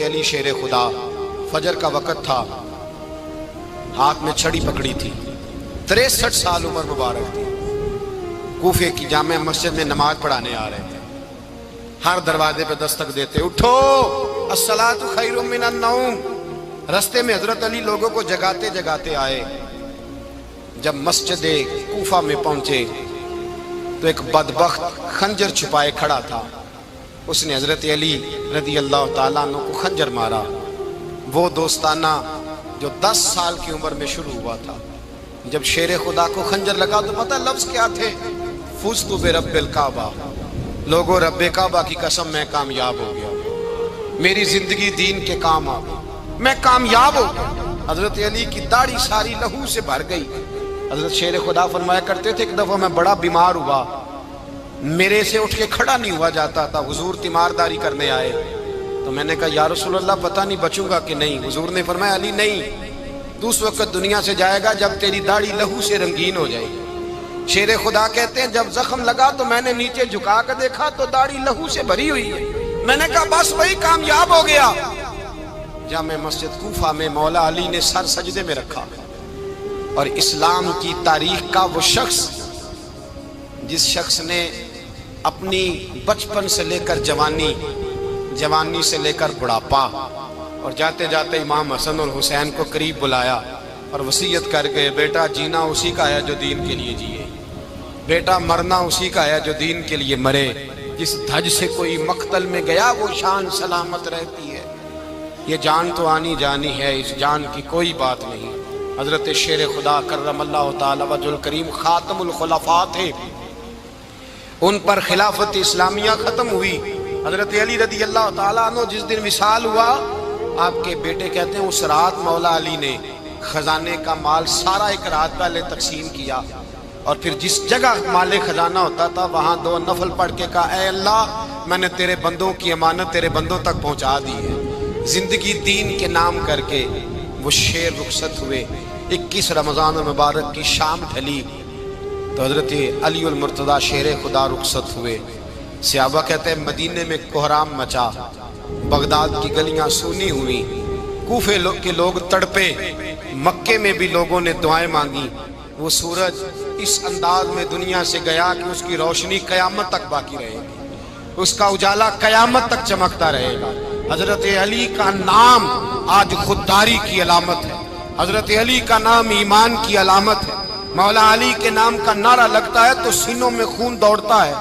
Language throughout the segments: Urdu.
علی شیر خدا، فجر کا وقت تھا، ہاتھ میں چھڑی پکڑی تھی، 63 سال عمر مبارک تھی، کوفے کی جامع مسجد میں نماز پڑھانے آ رہے تھے۔ ہر دروازے پہ دستک دیتے، اٹھو الصلاۃ خیر من النوم۔ رستے میں حضرت علی لوگوں کو جگاتے جگاتے آئے۔ جب مسجد کوفہ میں پہنچے تو ایک بدبخت خنجر چھپائے کھڑا تھا، اس نے حضرت علی رضی اللہ تعالیٰ عنہ کو خنجر مارا۔ وہ دوستانہ جو 10 سال کی عمر میں شروع ہوا تھا، جب شیر خدا کو خنجر لگا تو پتہ لفظ کیا تھے؟ فزت برب الکعبہ، لوگوں رب کعبہ کی قسم میں کامیاب ہو گیا، میری زندگی دین کے کام آ گئی، میں کامیاب ہو گیا۔ حضرت علی کی داڑھی ساری لہو سے بھر گئی۔ حضرت شیر خدا فرمایا کرتے تھے، ایک دفعہ میں بڑا بیمار ہوا، میرے سے اٹھ کے کھڑا نہیں ہوا جاتا تھا، حضور تیمارداری کرنے آئے تو میں نے کہا یا رسول اللہ پتہ نہیں بچوں گا کہ نہیں۔ حضور نے فرمایا علی نہیں، تو اس وقت دنیا سے جائے گا جب تیری داڑھی لہو سے رنگین ہو جائے گی۔ شیر خدا کہتے ہیں جب زخم لگا تو میں نے نیچے جھکا کر دیکھا تو داڑھی لہو سے بھری ہوئی ہے، میں نے کہا بس وہی کامیاب ہو گیا۔ جامع مسجد کوفہ میں مولا علی نے سر سجدے میں رکھا، اور اسلام کی تاریخ کا وہ شخص جس شخص نے اپنی بچپن سے لے کر جوانی، جوانی سے لے کر بڑھاپا، اور جاتے جاتے امام حسن اور حسین کو قریب بلایا اور وصیت کر گئے، بیٹا جینا اسی کا ہے جو دین کے لیے جیے، بیٹا مرنا اسی کا ہے جو دین کے لیے مرے، جس دھج سے کوئی مقتل میں گیا وہ شان سلامت رہتی ہے، یہ جان تو آنی جانی ہے، اس جان کی کوئی بات نہیں۔ حضرت شیر خدا کرم اللہ تعالی وجہ الکریم خاتم الخلفاء تھے، ان پر خلافت اسلامیہ ختم ہوئی۔ حضرت علی رضی اللہ تعالیٰ عنہ جس دن وصال ہوا، آپ کے بیٹے کہتے ہیں اس رات مولا علی نے خزانے کا مال سارا ایک رات پہلے تقسیم کیا، اور پھر جس جگہ مال خزانہ ہوتا تھا وہاں 2 نفل پڑھ کے کہا اے اللہ میں نے تیرے بندوں کی امانت تیرے بندوں تک پہنچا دی ہے۔ زندگی دین کے نام کر کے وہ شیر رخصت ہوئے۔ 21 رمضان المبارک کی شام ڈھلی تو حضرت علی المرتضیٰ شیر خدا رخصت ہوئے۔ صحابہ کہتے ہیں مدینے میں کوہرام مچا، بغداد کی گلیاں سونی ہوئی، کوفے کے لوگ تڑپے، مکے میں بھی لوگوں نے دعائیں مانگی۔ وہ سورج اس انداز میں دنیا سے گیا کہ اس کی روشنی قیامت تک باقی رہے گی، اس کا اجالا قیامت تک چمکتا رہے گا۔ حضرت علی کا نام آج خودداری کی علامت ہے، حضرت علی کا نام ایمان کی علامت ہے۔ مولا علی کے نام کا نعرہ لگتا ہے تو سینوں میں خون دوڑتا ہے،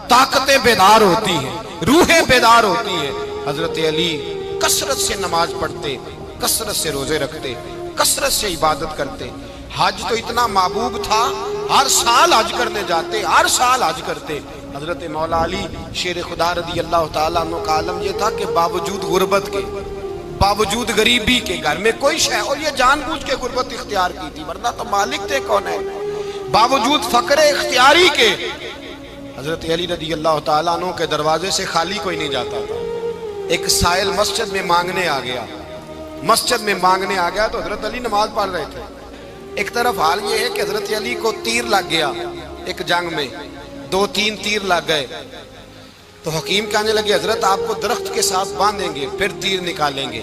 طاقتیں بیدار ہوتی ہیں، روحیں بیدار ہوتی ہیں۔ حضرت علی کثرت سے نماز پڑھتے، کثرت سے روزے رکھتے، کثرت سے عبادت کرتے۔ حج تو اتنا محبوب تھا، ہر سال حج کرنے جاتے، ہر سال حج کرتے۔ حضرت مولا علی شیر خدا رضی اللہ تعالیٰ عنہ کا عالم یہ تھا کہ باوجود غربت کے، باوجود غریبی کے، گھر میں کوئی شے، اور یہ جان بوجھ کے غربت اختیار کی تھی ورنہ تو مالک تھے کون ہے، باوجود فقر اختیاری کے حضرت علی رضی اللہ تعالیٰ عنہ کے دروازے سے خالی کوئی نہیں جاتا تھا۔ ایک سائل مسجد میں مانگنے آ گیا، مسجد میں مانگنے آ گیا تو حضرت علی نماز پڑھ رہے تھے۔ ایک طرف حال یہ ہے کہ حضرت علی کو تیر لگ گیا، ایک جنگ میں 2-3 تیر لگ گئے تو حکیم کہنے لگے حضرت آپ کو درخت کے ساتھ باندھیں گے پھر تیر نکالیں گے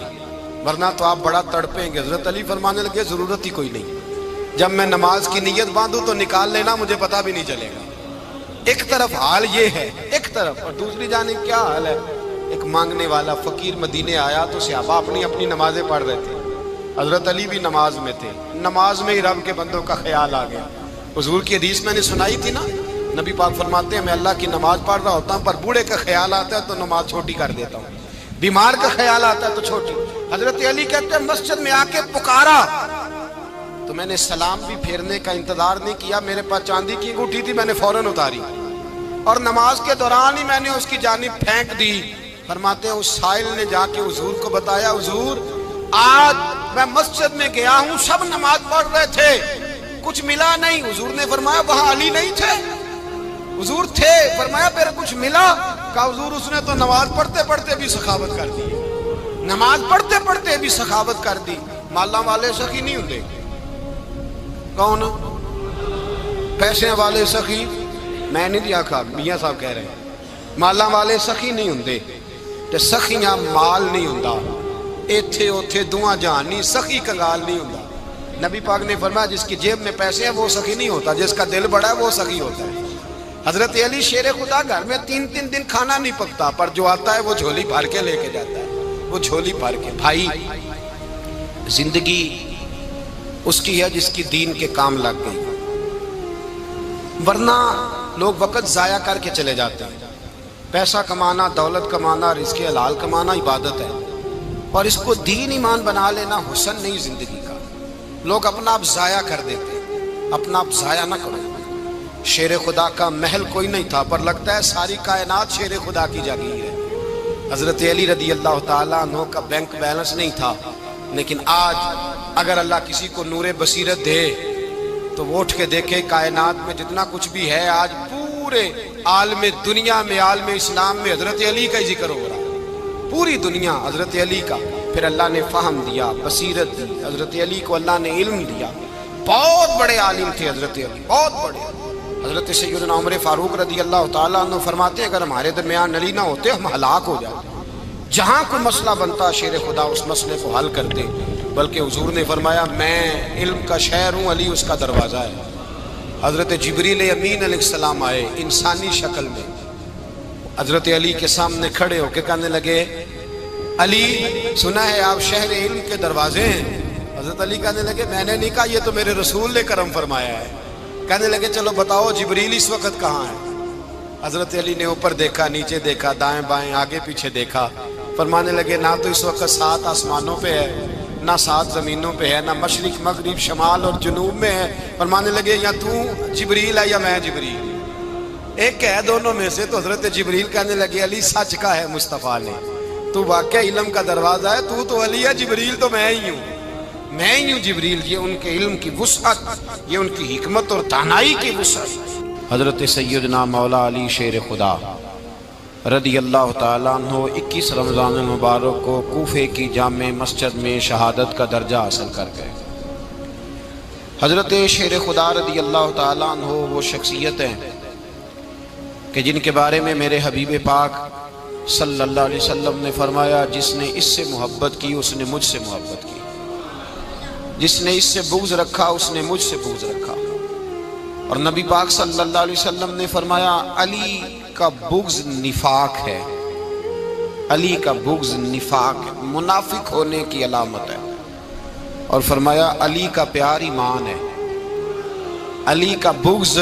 ورنہ تو آپ بڑا تڑپیں گے۔ حضرت علی فرمانے لگے ضرورت ہی کوئی نہیں، جب میں نماز کی نیت باندھوں تو نکال لینا، مجھے پتہ بھی نہیں چلے گا۔ ایک طرف حال یہ ہے، ایک طرف، اور دوسری جانب کیا حال ہے؟ ایک مانگنے والا فقیر مدینے آیا تو صحابہ اپنی اپنی نمازیں پڑھ رہے تھے، حضرت علی بھی نماز میں تھے، نماز میں ہی رب کے بندوں کا خیال آ گیا۔ حضور کی حدیث میں نے سنائی تھی نا، نبی پاک فرماتے ہیں میں اللہ کی نماز پڑھ رہا ہوتا ہوں پر بوڑھے کا خیال آتا ہے تو نماز چھوٹی کر دیتا ہوں، بیمار کا خیال آتا ہے تو چھوٹی۔ حضرت علی کہتے ہیں مسجد میں آ کے پکارا تو میں نے سلام بھی پھیرنے کا انتظار نہیں کیا، میرے پاس چاندی کی انگوٹھی تھی، میں نے فوراً اتاری اور نماز کے دوران ہی میں نے اس کی جانب پھینک دی۔ فرماتے ہیں اس سائل نے جا کے حضور کو بتایا حضور آج میں مسجد میں گیا ہوں، سب نماز پڑھ رہے تھے، کچھ ملا نہیں۔ حضور نے فرمایا وہاں علی نہیں تھے؟ حضور تھے۔ فرمایا پھر کچھ ملا؟ کہا حضور اس نے تو نماز پڑھتے پڑھتے بھی سخاوت کر دی، نماز پڑھتے پڑھتے بھی سخاوت کر دی۔ مالاں والے سخی نہیں ہوندے، کون پیسے والے سخی؟ میں نہیں دیا کھا، میاں صاحب کہہ رہے ہیں مالاں والے سخی نہیں ہوندے، تے سخیاں مال نہیں ہوندا، ایتھے اوتھے دعا جہان نہیں، سخی کنگال نہیں ہوتا۔ نبی پاک نے فرمایا جس کی جیب میں پیسے ہیں وہ سخی نہیں ہوتا، جس کا دل بڑا ہے وہ سخی ہوتا ہے۔ حضرت علی شیر خدا گھر میں 3 دن کھانا نہیں پکتا، پر جو آتا ہے وہ جھولی بھر کے لے کے جاتا ہے، وہ جھولی بھر کے۔ بھائی زندگی اس کی ہے جس کی دین کے کام لگ گئی، ورنہ لوگ وقت ضائع کر کے چلے جاتے ہیں۔ پیسہ کمانا، دولت کمانا، رزق حلال کمانا عبادت ہے، اور اس کو دین ایمان بنا لینا حسن نہیں زندگی کا۔ لوگ اپنا آپ ضائع کر دیتے، اپنا آپ ضائع نہ کرو۔ شیر خدا کا محل کوئی نہیں تھا، پر لگتا ہے ساری کائنات شیر خدا کی جاگیر ہے۔ حضرت علی رضی اللہ تعالیٰ عنہ کا بینک بیلنس نہیں تھا، لیکن آج اگر اللہ کسی کو نور بصیرت دے تو وہ اٹھ کے دیکھے کائنات میں جتنا کچھ بھی ہے، آج پورے عالم دنیا میں، عالم اسلام میں حضرت علی کا ہی ذکر ہو رہا ہے، پوری دنیا حضرت علی کا۔ پھر اللہ نے فہم دیا، بصیرت دی، حضرت علی کو اللہ نے علم دیا۔ بہت بڑے عالم تھے حضرت علی، بہت بڑے۔ حضرت سیدنا عمر فاروق رضی اللہ تعالیٰ عنہ فرماتے ہیں اگر ہمارے درمیان علی نہ ہوتے ہم ہلاک ہو جاتے۔ جہاں کوئی مسئلہ بنتا شیر خدا اس مسئلے کو حل کرتے، بلکہ حضور نے فرمایا میں علم کا شہر ہوں، علی اس کا دروازہ ہے۔ حضرت جبریل امین علیہ السلام آئے انسانی شکل میں، حضرت علی کے سامنے کھڑے ہو کے کہنے لگے علی سنا ہے آپ شہر علم کے دروازے ہیں۔ حضرت علی کہنے لگے میں نے نہیں کہا، یہ تو میرے رسول نے کرم فرمایا ہے۔ کہنے لگے چلو بتاؤ جبریل اس وقت کہاں ہے؟ حضرت علی نے اوپر دیکھا، نیچے دیکھا، دائیں بائیں آگے پیچھے دیکھا، فرمانے لگے نہ تو اس وقت 7 آسمانوں پہ ہے، نہ 7 زمینوں پہ ہے، نہ مشرق مغرب شمال اور جنوب میں ہے۔ فرمانے لگے یا تو جبریل ہے یا میں جبریل، ایک ہے دونوں میں سے۔ تو حضرت جبریل کہنے لگے علی سچ کا ہے مصطفیٰ نے، تو واقعہ علم کا دروازہ ہے، تو علی ہے، جبریل تو میں ہی ہوں، میں ہی ہوں جبریل۔ یہ ان کے علم کی وسعت، یہ ان کی حکمت اور دانائی کی وسعت۔ حضرت سیدنا مولا علی شیر خدا رضی اللہ تعالیٰ عنہ 21 رمضان المبارک کو کوفے کی جامع مسجد میں شہادت کا درجہ حاصل کر گئے۔ حضرت شیر خدا رضی اللہ تعالیٰ عنہ وہ شخصیت ہیں کہ جن کے بارے میں میرے حبیب پاک صلی اللہ علیہ وسلم نے فرمایا جس نے اس سے محبت کی اس نے مجھ سے محبت کی، جس نے اس سے بغض رکھا اس نے مجھ سے بغض رکھا۔ اور نبی پاک صلی اللہ علیہ وسلم نے فرمایا علی کا بغض نفاق ہے، علی کا بغض نفاق ہے، منافق ہونے کی علامت ہے۔ اور فرمایا علی کا پیار ایمان ہے، علی کا بغض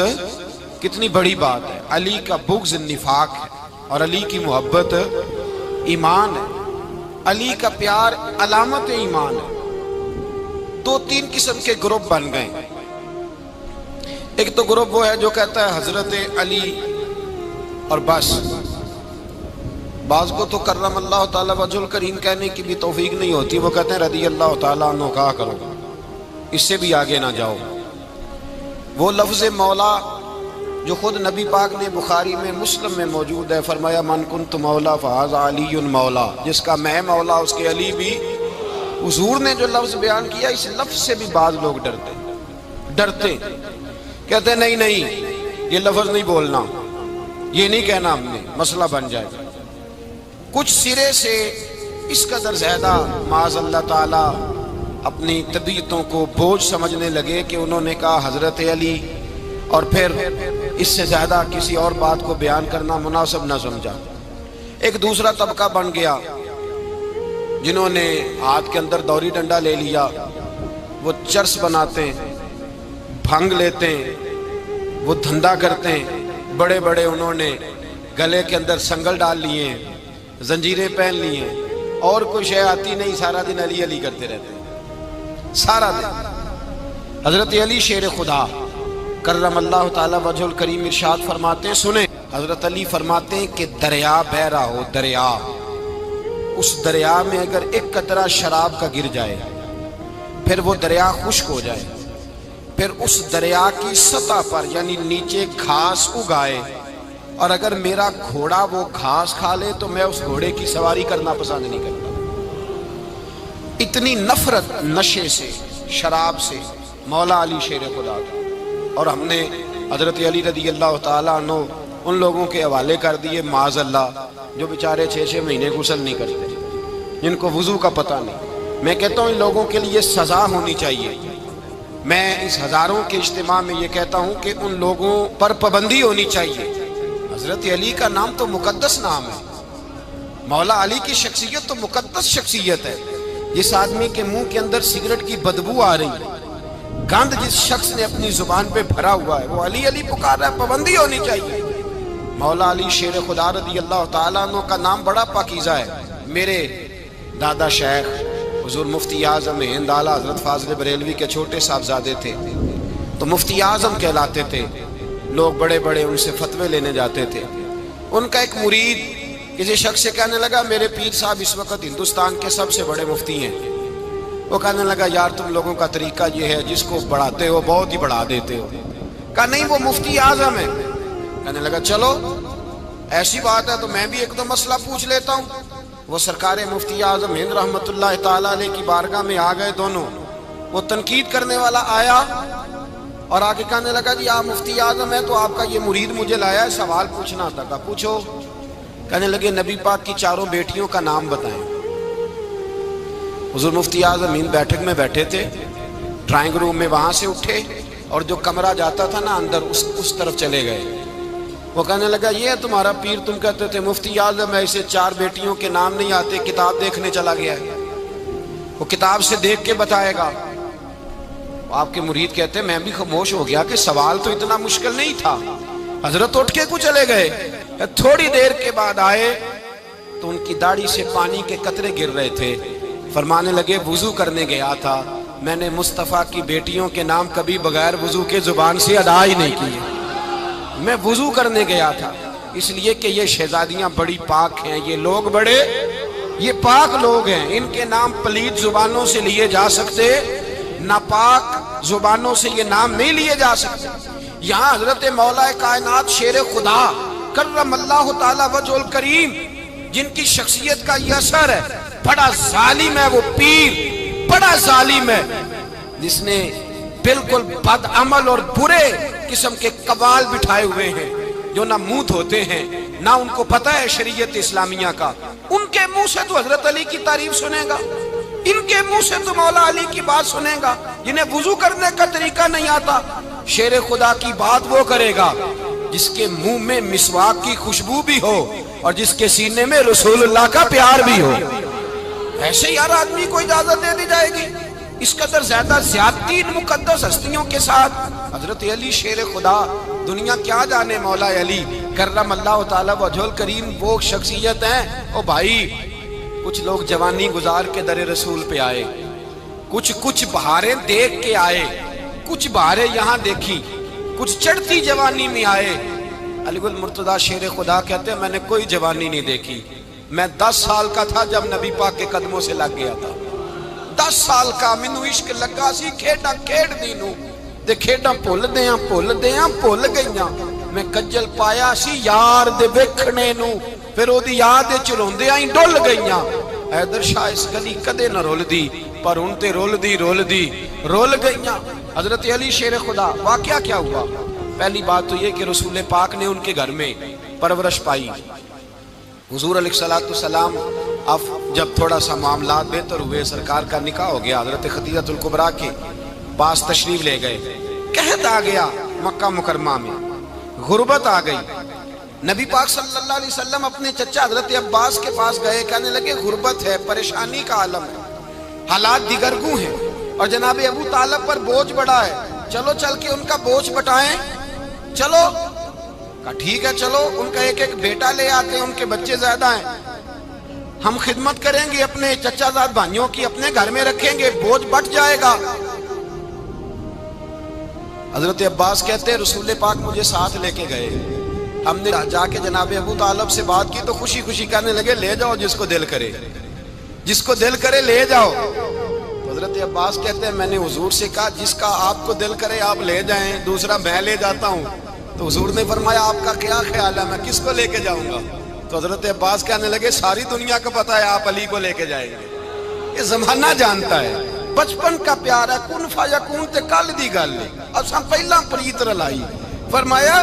کتنی بڑی بات ہے، علی کا بغض نفاق ہے اور علی کی محبت ایمان ہے، علی کا پیار علامت ایمان ہے۔ 2-3 قسم کے گروپ بن گئے۔ ایک تو گروپ وہ ہے جو کہتا ہے حضرت علی اور بس، بعض کو تو کرم اللہ تعالیٰ وجہ الکریم کہنے کی بھی توفیق نہیں ہوتی، وہ کہتے ہیں رضی اللہ تعالیٰ عنہ کہا کرو، اس سے بھی آگے نہ جاؤ۔ وہ لفظ مولا جو خود نبی پاک نے بخاری میں مسلم میں موجود ہے، فرمایا من کنت مولا فہذا علی مولا، جس کا میں مولا اس کے علی بھی۔ حضور نے جو لفظ بیان کیا اس لفظ سے بھی بعض لوگ ڈرتے کہتے ہیں نہیں یہ لفظ نہیں بولنا، یہ نہیں کہنا، ہم نے مسئلہ بن جائے گا۔ کچھ سرے سے اس قدر زیادہ معاذ اللہ تعالی اپنی طبیعتوں کو بوجھ سمجھنے لگے کہ انہوں نے کہا حضرت علی، اور پھر اس سے زیادہ کسی اور بات کو بیان کرنا مناسب نہ سمجھا۔ ایک دوسرا طبقہ بن گیا جنہوں نے ہاتھ کے اندر دوری ڈنڈا لے لیا، وہ چرس بناتے ہیں، بھنگ لیتے ہیں، وہ دھندا کرتے ہیں، بڑے بڑے انہوں نے گلے کے اندر سنگل ڈال لیے ہیں، زنجیریں پہن لی ہیں، اور کوئی شے آتی نہیں، سارا دن علی علی کرتے رہتے ہیں سارا دن۔ حضرت علی شیر خدا کرم اللہ تعالی وجہ الکریم ارشاد فرماتے ہیں، سنیں، حضرت علی فرماتے ہیں کہ دریا بہ رہا ہو، دریا، اس دریا میں اگر ایک قطرہ شراب کا گر جائے، پھر وہ دریا خشک ہو جائے، پھر اس دریا کی سطح پر یعنی نیچے گھاس اگائے، اور اگر میرا گھوڑا وہ گھاس کھا لے تو میں اس گھوڑے کی سواری کرنا پسند نہیں کرتا۔ اتنی نفرت نشے سے، شراب سے مولا علی شیر خدا تھا۔ اور ہم نے حضرت علی رضی اللہ تعالیٰ عنہ ان لوگوں کے حوالے کر دیے معاذ اللہ جو بیچارے 6 مہینے غسل نہیں کرتے، جن کو وضو کا پتہ نہیں۔ میں کہتا ہوں ان لوگوں کے لیے سزا ہونی چاہیے۔ میں اس ہزاروں کے اجتماع میں یہ کہتا ہوں کہ ان لوگوں پر پابندی ہونی چاہیے۔ حضرت علی کا نام تو مقدس نام ہے، مولا علی کی شخصیت تو مقدس شخصیت ہے۔ جس آدمی کے منہ کے اندر سگریٹ کی بدبو آ رہی ہے، گند جس شخص نے اپنی زبان پہ بھرا ہوا ہے، وہ علی علی پکار رہا ہے، پابندی ہونی چاہیے۔ مولا علی شیر خدا رضی اللہ تعالیٰ عنہ کا نام بڑا پاکیزہ ہے۔ میرے دادا شیخ حضور مفتی اعظم ہند اعلیٰ حضرت فاضل بریلوی کے چھوٹے صاحبزادے تھے، تو مفتی اعظم کہلاتے تھے، لوگ بڑے بڑے ان سے فتوے لینے جاتے تھے۔ ان کا ایک مرید کسی شخص سے کہنے لگا میرے پیر صاحب اس وقت ہندوستان کے سب سے بڑے مفتی ہیں۔ وہ کہنے لگا یار تم لوگوں کا طریقہ یہ ہے، جس کو بڑھاتے ہو بہت ہی بڑھا دیتے ہو۔ کہا نہیں وہ مفتی اعظم ہے۔ کہنے لگا چلو ایسی بات ہے تو میں بھی ایک دو مسئلہ پوچھ لیتا ہوں۔ وہ سرکار مفتی اعظم ہند رحمت اللہ تعالیٰ علیہ کی بارگاہ میں آ گئے دونوں۔ وہ تنقید کرنے والا آیا اور آگے کہنے لگا جی آپ مفتی اعظم ہیں تو آپ کا یہ مرید مجھے لایا ہے، سوال پوچھنا تھا۔ کہا پوچھو۔ کہنے لگے نبی پاک کی چاروں بیٹیوں کا نام بتائیں۔ حضور مفتی اعظم ہند بیٹھک میں بیٹھے تھے، ڈرائنگ روم میں وہاں سے اٹھے اور جو کمرہ جاتا تھا نا اندر اس طرف چلے گئے۔ وہ کہنے لگا یہ ہے تمہارا پیر، تم کہتے تھے مفتی اعظم ہے، اسے چار بیٹیوں کے نام نہیں آتے، کتاب دیکھنے چلا گیا ہے، وہ کتاب سے دیکھ کے بتائے گا۔ آپ کے مرید کہتے ہیں میں بھی خاموش ہو گیا کہ سوال تو اتنا مشکل نہیں تھا۔ حضرت اٹھ کے کو چلے گئے۔ تھوڑی دیر کے بعد آئے تو ان کی داڑھی سے پانی کے قطرے گر رہے تھے۔ فرمانے لگے وضو کرنے گیا تھا، میں نے مصطفیٰ کی بیٹیوں کے نام کبھی بغیر وضو کے زبان سے ادا ہی نہیں کیے۔ میں وضو کرنے گیا تھا اس لیے کہ یہ شہزادیاں بڑی پاک ہیں، یہ لوگ بڑے یہ پاک لوگ ہیں، ان کے نام پلید زبانوں سے لیے جا سکتے، ناپاک زبانوں سے یہ نام نہیں لیے جا سکتے۔ یہاں حضرت مولا کائنات شیر خدا کرم اللہ تعالی وجہ الکریم جن کی شخصیت کا یہ اثر ہے، بڑا ظالم ہے وہ پیر، بڑا ظالم ہے جس نے بالکل بد عمل اور برے قسم کے قوال بٹھائے ہوئے ہیں، جو نہ منہ دھوتے ہیں نہ ان کو پتہ ہے شریعت اسلامیہ کا۔ ان کے منہ سے تو حضرت علی کی تعریف سنے گا، ان کے منہ سے تو مولا علی کی بات سنے گا۔ جنہیں وضو کرنے کا طریقہ نہیں آتا، شیر خدا کی بات وہ کرے گا جس کے منہ میں مسواک کی خوشبو بھی ہو اور جس کے سینے میں رسول اللہ کا پیار بھی ہو۔ ایسے یار آدمی کو اجازت دے دی جائے گی؟ اس قدر زیادہ زیادتی ان مقدس ہستیوں کے ساتھ۔ حضرت علی شیر خدا، دنیا کیا جانے مولا علی کرم اللہ تعالی وجہ الکریم وہ شخصیت ہیں۔ او بھائی کچھ لوگ جوانی گزار کے در رسول پہ آئے، کچھ بہاریں دیکھ کے آئے، کچھ بہاریں یہاں دیکھی، کچھ چڑھتی جوانی میں آئے۔ علی گل مرتضیٰ شیر خدا کہتے ہیں میں نے کوئی جوانی نہیں دیکھی، میں 10 سال کا تھا جب نبی پاک کے قدموں سے لگ گیا تھا۔ 10 سال کا مینوں عشق لگا سی، کھیڈاں کھیڈ دی نوں تے کھیڈاں بھول گئیاں۔ میں کجل پایا سی یار دے ویکھنے نوں، پھر او دی یاد وچ روندیاں ہی ڈل گئیاں۔ حیدر شاہ اس گلی کدے نہ رول دی، پر ہن تے رول دی رول گئیاں۔ حضرت علی شیر خدا، واقعہ کیا ہوا؟ پہلی بات تو یہ کہ رسول پاک نے ان کے گھر میں پرورش پائی۔ حضور علیہ الصلوۃ والسلام اب جب تھوڑا سا معاملات بہتر ہوئے، سرکار کا نکاح ہو گیا، حضرت خدیجہ الکبریٰ کے پاس تشریف لے گئے۔ قحط آ گیا مکہ مکرمہ میں، غربت آ گئی۔ نبی پاک صلی اللہ علیہ وسلم اپنے چچا حضرت عباس کے پاس گئے، کہنے لگے غربت ہے، پریشانی کا عالم ہے، حالات دیگرگوں ہیں اور جناب ابو طالب پر بوجھ بڑا ہے، چلو چل کے ان کا بوجھ بٹائیں۔ چلو کہا ٹھیک ہے چلو، ان کا ایک ایک بیٹا لے آتے ہیں، ان کے بچے زیادہ ہیں، ہم خدمت کریں گے اپنے چچا زاد بھائیوں کی، اپنے گھر میں رکھیں گے، بوجھ بٹ جائے گا۔ حضرت عباس کہتے ہیں رسول پاک مجھے ساتھ لے کے گئے، ہم نے جا کے جناب ابو طالب سے بات کی تو خوشی خوشی کہنے لگے لے جاؤ جس کو دل کرے، جس کو دل کرے لے جاؤ۔ حضرت عباس کہتے ہیں میں نے حضور سے کہا جس کا آپ کو دل کرے آپ لے جائیں، دوسرا میں لے جاتا ہوں۔ تو حضور نے فرمایا آپ کا کیا خیال ہے، میں کس کو لے کے جاؤں گا؟ تو حضرت عباس کہنے لگے ساری دنیا کو پتا ہے آپ علی کو لے کے جائیں گے، یہ زمانہ جانتا ہے، بچپن کا پیار ہے، کن فیکون تے کل دی گل ہے، اساں پہلا پریت رلائی۔ فرمایا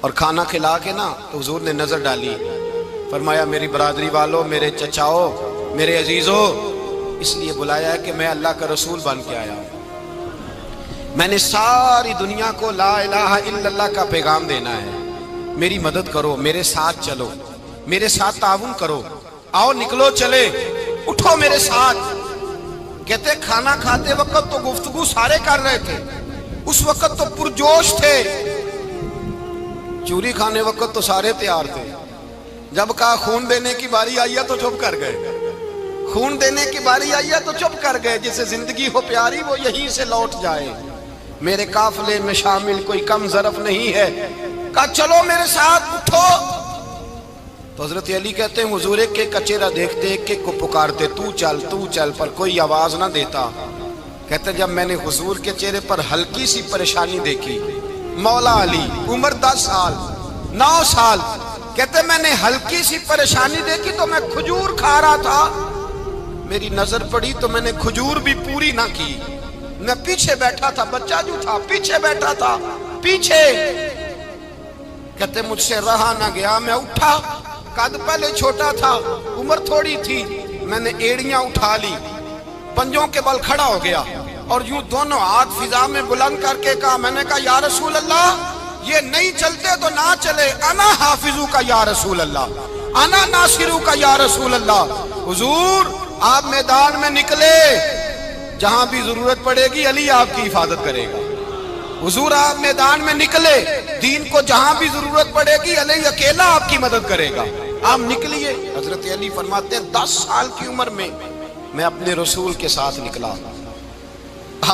اور کھانا کھلا کے نا تو حضور نے نظر ڈالی، فرمایا میری برادری والوں، میرے چچاؤ، میرے عزیزو، اس لیے بلایا ہے کہ میں اللہ کا رسول بن کے آیا ہوں، میں نے ساری دنیا کو لا الہ الا اللہ کا پیغام دینا ہے، میری مدد کرو، میرے ساتھ چلو، میرے ساتھ تعاون کرو، آؤ نکلو چلے، اٹھو میرے ساتھ۔ کہتے کھانا کھاتے وقت تو گفتگو سارے کر رہے تھے، اس وقت تو پرجوش تھے، چوری کھانے وقت تو سارے تیار تھے، جب کہا خون دینے کی باری آئی ہے تو چپ کر گئے، خون دینے کی باری آئی ہے تو چپ کر گئے، جسے زندگی ہو پیاری وہ یہیں سے لوٹ جائے، میرے قافلے میں شامل کوئی کم ظرف نہیں ہے، کہا چلو میرے ساتھ اٹھو۔ تو حضرت علی کہتے ہیں حضور ایک ایک کا چہرہ دیکھتے ایک ایک کو پکارتے، تو چل، پر کوئی آواز نہ دیتا۔ کہتے جب میں نے حضور کے چہرے پر ہلکی سی پریشانی دیکھی، مولا علی عمر 10 سال 9 سال، کہتے میں نے ہلکی سی پریشانی دیکھی تو میں کھجور کھا رہا تھا، میری نظر پڑی تو میں نے کھجور بھی پوری نہ کی، میں پیچھے بیٹھا تھا، بچہ جو تھا پیچھے بیٹھا تھا، پیچھے۔ کہتے مجھ سے رہا نہ گیا، میں اٹھا، قد پہلے چھوٹا تھا، عمر تھوڑی تھی، میں نے ایڑیاں اٹھا لی، پنجوں کے بل کھڑا ہو گیا، اور یوں دونوں ہاتھ فضا میں بلند کر کے کہا، میں نے کہا یا رسول اللہ یہ نہیں چلتے تو نہ چلے، انا حافظو کا یا رسول اللہ، انا ناصرو کا یا رسول اللہ۔ حضور آپ میدان میں نکلے، جہاں بھی ضرورت پڑے گی علی آپ کی حفاظت کرے گا، حضور آپ میدان میں نکلے، دین کو جہاں بھی ضرورت پڑے گی علی اکیلا آپ کی مدد کرے گا، آپ نکلیے۔ حضرت علی فرماتے ہیں 10 سال کی عمر میں میں اپنے رسول کے ساتھ نکلا۔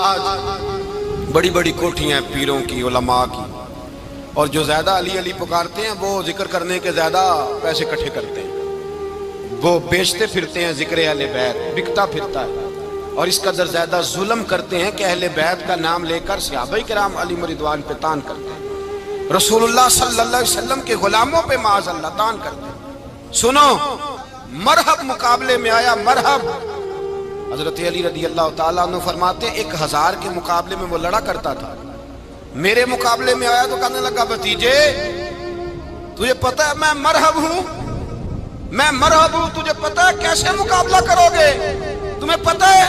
آج بڑی بڑی کوٹھیاں پیروں کی، علماء کی، اور جو زیادہ علی علی پکارتے ہیں وہ ذکر کرنے کے زیادہ پیسے اکٹھے کرتے ہیں، وہ بیچتے پھرتے ہیں ذکر اہل بیت، بکتا پھرتا ہے، اور اس قدر زیادہ ظلم کرتے ہیں کہ اہل بیت کا نام لے کر صحابہ کرام علی رضوان پہ تان کرتے ہیں، رسول اللہ صلی اللہ علیہ وسلم کے غلاموں پہ معاذ اللہ تان کرتے ہیں۔ سنو، مرحب مقابلے میں آیا، مرحب۔ حضرت علی رضی اللہ تعالیٰ عنہ فرماتے ہیں 1000 کے مقابلے میں وہ لڑا کرتا تھا، میرے مقابلے میں آیا تو کہنے لگا بھتیجے تجھے پتہ ہے میں مرحب ہوں، میں مرحب ہوں، تجھے پتہ ہے کیسے مقابلہ کرو گے، تمہیں پتہ ہے؟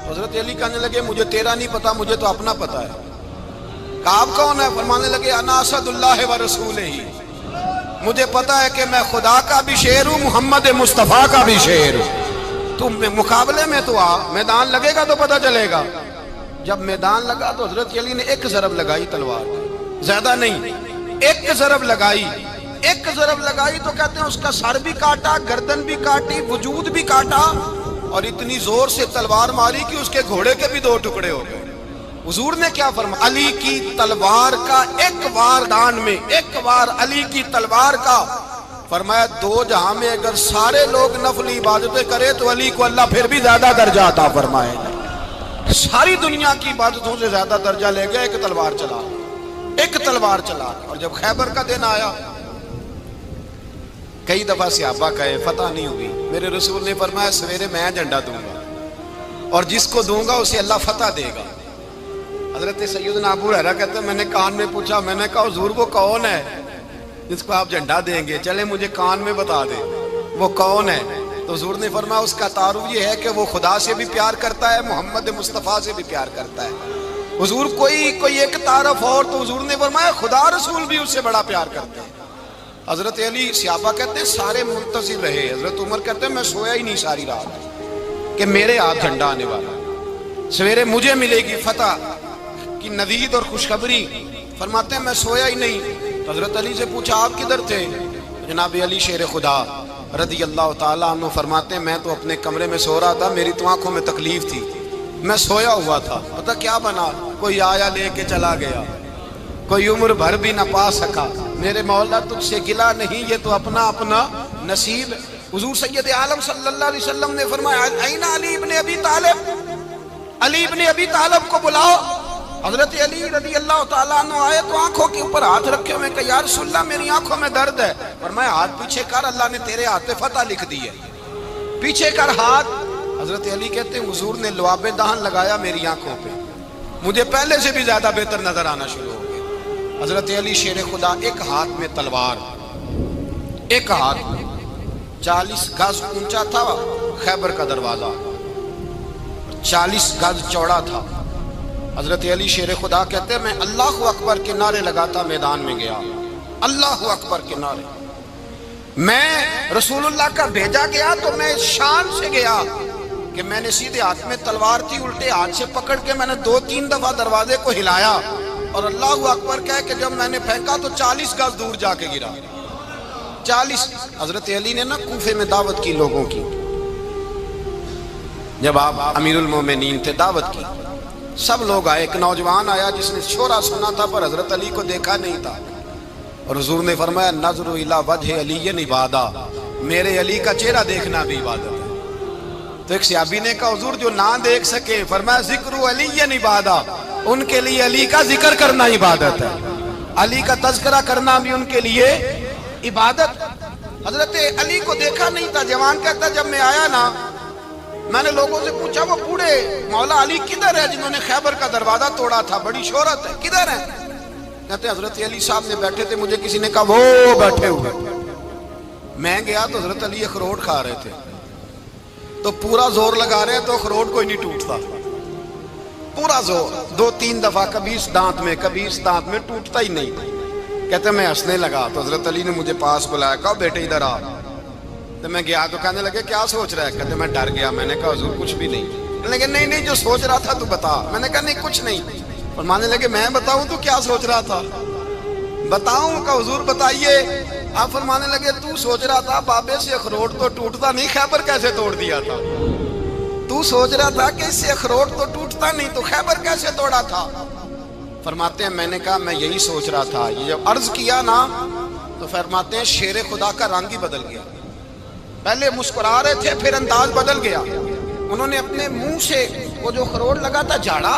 حضرت علی کہنے لگے مجھے تیرا نہیں پتا، مجھے تو اپنا پتا ہے۔ کہا آپ کون ہے؟ فرمانے لگے انا اسد اللہ و رسولہ، مجھے پتا ہے کہ میں خدا کا بھی شیر ہوں، محمد مصطفیٰ کا بھی شیر ہوں، تم مقابلے میں تو آ، میدان لگے گا تو پتہ چلے گا۔ جب میدان لگا تو حضرت علی نے ایک ضرب لگائی تلوار، زیادہ نہیں، ایک ضرب لگائی، ایک ضرب لگائی تو کہتے ہیں اس کا سر بھی کاٹا، گردن بھی کاٹی، وجود بھی کاٹا، اور اتنی زور سے تلوار ماری کہ اس کے گھوڑے کے بھی 2 ٹکڑے ہو گئے۔ حضور نے کیا فرمایا؟ علی کی تلوار کا ایک وار دان میں، ایک وار علی کی تلوار کا، فرمایا 2 جہاں میں اگر سارے لوگ نفل عبادتیں کرے تو علی کو اللہ پھر بھی زیادہ درجہ عطا فرمائے گا۔ ساری دنیا کی عبادتوں سے زیادہ درجہ لے گیا ایک تلوار چلا، ایک تلوار چلا۔ اور جب خیبر کا دن آیا، کئی دفعہ صحابہ کہے فتح نہیں ہوئی، میرے رسول نے فرمایا سویرے میں جھنڈا دوں گا، اور جس کو دوں گا اسے اللہ فتح دے گا۔ حضرت سیدنا ابو ہریرہ کہتے ہیں میں نے کان میں پوچھا، میں نے کہا حضور وہ کون ہے جس کو آپ جھنڈا دیں گے؟ چلے مجھے کان میں بتا دیں وہ کون ہے۔ تو حضور نے فرمایا اس کا تعارف یہ ہے کہ وہ خدا سے بھی پیار کرتا ہے، محمد مصطفیٰ سے بھی پیار کرتا ہے۔ حضور کوئی ایک تعارف اور، تو حضور نے فرمایا خدا رسول بھی اس سے بڑا پیار کرتے ہیں۔ حضرت علی صحابہ کہتے ہیں سارے منتظر رہے، حضرت عمر کہتے ہیں میں سویا ہی نہیں ساری رات کہ میرے ہاتھ جھنڈا آنے والا، سویرے مجھے ملے گی فتح کی نوید اور خوشخبری۔ فرماتے ہیں میں سویا ہی نہیں۔ حضرت علی سے پوچھا آپ کدھر تھے؟ جناب علی شیر خدا رضی اللہ تعالیٰ عنہ فرماتے ہیں میں تو اپنے کمرے میں سو رہا تھا، میری تو آنکھوں میں تکلیف تھی، میں سویا ہوا تھا، پتہ کیا بنا، کوئی آیا لے کے چلا گیا، کوئی عمر بھر بھی نہ پا سکا۔ میرے مولا تجھ سے گلا نہیں، یہ تو اپنا اپنا نصیب ہے۔ حضور سید عالم صلی اللہ علیہ وسلم نے فرمایا این علی ابن ابی طالب، علی ابن ابی طالب کو بلاؤ۔ حضرت علی رضی اللہ تعالیٰ عنہ آئے تو آنکھوں کے اوپر ہاتھ رکھے ہوئے کہ یا رسول اللہ میری آنکھوں میں درد ہے۔ فرمایا ہاتھ پیچھے کر، اللہ نے تیرے ہاتھ پہ فتح لکھ دی ہے، پیچھے کر ہاتھ۔ حضرت علی کہتے ہیں حضور نے لعاب دہن لگایا میری آنکھوں پہ، مجھے پہلے سے بھی زیادہ بہتر نظر آنا شروع ہو گیا۔ حضرت علی شیر خدا، ایک ہاتھ میں تلوار، ایک ہاتھ میں 40 گز اونچا تھا خیبر کا دروازہ، 40 گز چوڑا تھا۔ حضرت علی شیر خدا کہتے ہیں میں اللہ اکبر کے نعرے لگاتا میدان میں گیا، اللہ اکبر کے نعرے۔ میں رسول اللہ کا بھیجا گیا تو میں شان سے گیا کہ میں نے سیدھے ہاتھ میں تلوار تھی، الٹے ہاتھ سے پکڑ کے میں نے 2-3 دفعہ دروازے کو ہلایا اور اللہ اکبر کہہ کہ جب میں نے پھینکا تو 40 گز دور جا کے گرا۔ 40۔ حضرت علی نے نا کوفے میں دعوت کی لوگوں کی، جب آپ امیر المومنین تھے، دعوت کی، سب لوگ آئے۔ ایک نوجوان آیا جس نے شورا سنا تھا پر حضرت علی کو دیکھا نہیں تھا، اور حضور نے فرمایا نظر الی وجہ علی عبادہ، میرے علی کا چہرہ دیکھنا بھی عبادت ہے۔ تو ایک صحابی نے کہا حضور جو نہ دیکھ سکے، فرمایا ذکر علی عبادہ، ان کے لیے علی کا ذکر کرنا عبادت ہے، علی کا تذکرہ کرنا بھی ان کے لیے عبادت۔ حضرت علی کو دیکھا نہیں تھا۔ جوان کہتا جب میں آیا نا، میں نے لوگوں سے پوچھا وہ بوڑھے مولا علی کدھر ہے جنہوں نے خیبر کا دروازہ توڑا تھا، بڑی شہرت ہے، کدھر ہے؟ کہتے ہیں حضرت علی صاحب نے بیٹھے تھے، مجھے کسی نے کہا وہ بیٹھے ہوئے۔ میں گیا تو حضرت علی اخروٹ کھا رہے تھے، تو پورا زور لگا رہے ہیں تو اخروٹ کوئی نہیں ٹوٹتا، پورا زور 2-3 دفعہ، کبھی اس دانت میں کبھی اس دانت میں، ٹوٹتا ہی نہیں۔ کہتے ہیں میں ہنسنے لگا تو حضرت علی نے مجھے پاس بلایا، کہا بیٹے ادھر آ۔ تو میں گیا تو کہنے لگے کیا سوچ رہا ہے؟ کہتے میں ڈر گیا۔ میں نے کہا حضور کچھ بھی نہیں۔ لیکن نہیں جو سوچ رہا تھا تو بتا۔ میں نے کہا نہیں کچھ نہیں۔ فرمانے لگے میں بتاؤں تو کیا سوچ رہا تھا؟ بتاؤں؟ کہ حضور بتائیے۔ آپ فرمانے لگے تو سوچ رہا تھا بابے سے اخروٹ تو ٹوٹتا نہیں، خیبر کیسے توڑ دیا تھا؟ تو سوچ رہا تھا کہ اس سے اخروٹ تو ٹوٹتا نہیں تو خیبر کیسے توڑا تھا؟ فرماتے ہیں میں نے کہا میں یہی سوچ رہا تھا۔ یہ جب عرض کیا نا تو فرماتے ہیں شیر خدا کا رنگ ہی بدل گیا، پہلے مسکرا رہے تھے پھر انداز بدل گیا۔ انہوں نے اپنے منہ سے وہ جو خروٹ لگا تھا جھاڑا،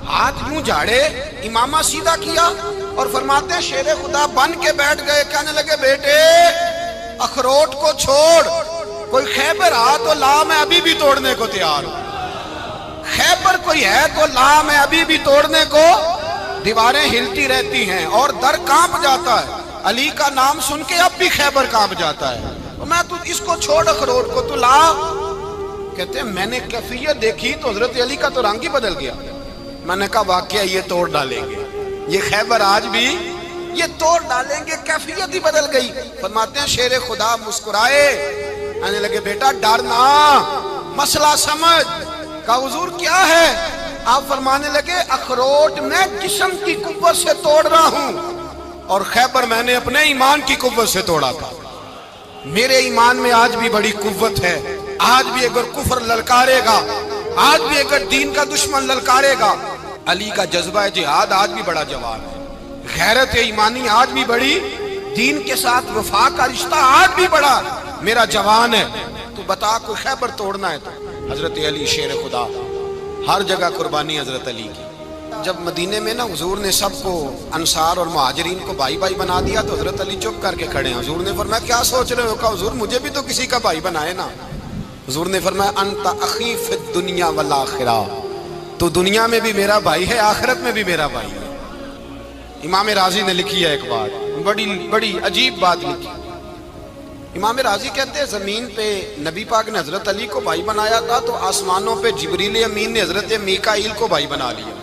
ہاتھ یوں جھاڑے، امامہ سیدھا کیا اور فرماتے ہیں شیر خدا بن کے بیٹھ گئے۔ کہنے لگے بیٹے اخروٹ کو چھوڑ، کوئی خیبر آ تو لا، میں ابھی بھی توڑنے کو تیار ہوں۔ خیبر کوئی ہے تو لا، میں ابھی بھی توڑنے کو۔ دیواریں ہلتی رہتی ہیں اور در کانپ جاتا ہے، علی کا نام سن کے اب بھی خیبر کانپ جاتا ہے۔ میں تو اس کو چھوڑ اخروٹ کو تو لا۔ کہتے ہیں میں نے کیفیت دیکھی تو حضرت علی کا تو رنگ ہی بدل گیا۔ میں نے کہا واقعہ یہ توڑ ڈالیں گے، یہ خیبر آج بھی یہ توڑ ڈالیں گے، کیفیت ہی بدل گئی۔ فرماتے ہیں شیر خدا مسکرائے، آنے لگے بیٹا ڈرنا، مسئلہ سمجھ۔ کہا حضور کیا ہے؟ آپ فرمانے لگے اخروٹ میں جسم کی قوت سے توڑ رہا ہوں اور خیبر میں نے اپنے ایمان کی قوت سے توڑا تھا۔ میرے ایمان میں آج بھی بڑی قوت ہے، آج بھی اگر کفر للکارے گا، آج بھی اگر دین کا دشمن للکارے گا، علی کا جذبہ جہاد آج بھی بڑا جوان ہے، غیرت ایمانی آج بھی بڑی، دین کے ساتھ وفا کا رشتہ آج بھی بڑا میرا جوان ہے۔ تو بتا کوئی خیبر توڑنا ہے تو حضرت علی شیر خدا، ہر جگہ قربانی حضرت علی کی۔ جب مدینے میں نا حضور نے سب کو انصار اور مہاجرین کو بھائی بھائی بنا دیا تو حضرت علی چپ کر کے کھڑے ہیں۔ حضور نے فرمایا کیا سوچ رہے ہو؟ کہا حضور مجھے بھی تو کسی کا بھائی بنائے نا۔ حضور نے فرمایا انت اخی فی الدنیا والآخرہ، تو دنیا میں بھی میرا بھائی ہے، آخرت میں بھی میرا بھائی ہے۔ امام راضی نے لکھی ہے ایک بات، بڑی عجیب بات لکھی۔ امام راضی کہتے ہیں زمین پہ نبی پاک نے حضرت علی کو بھائی بنایا تھا تو آسمانوں پہ جبریل امین نے حضرت میکائیل کو بھائی بنا لیا۔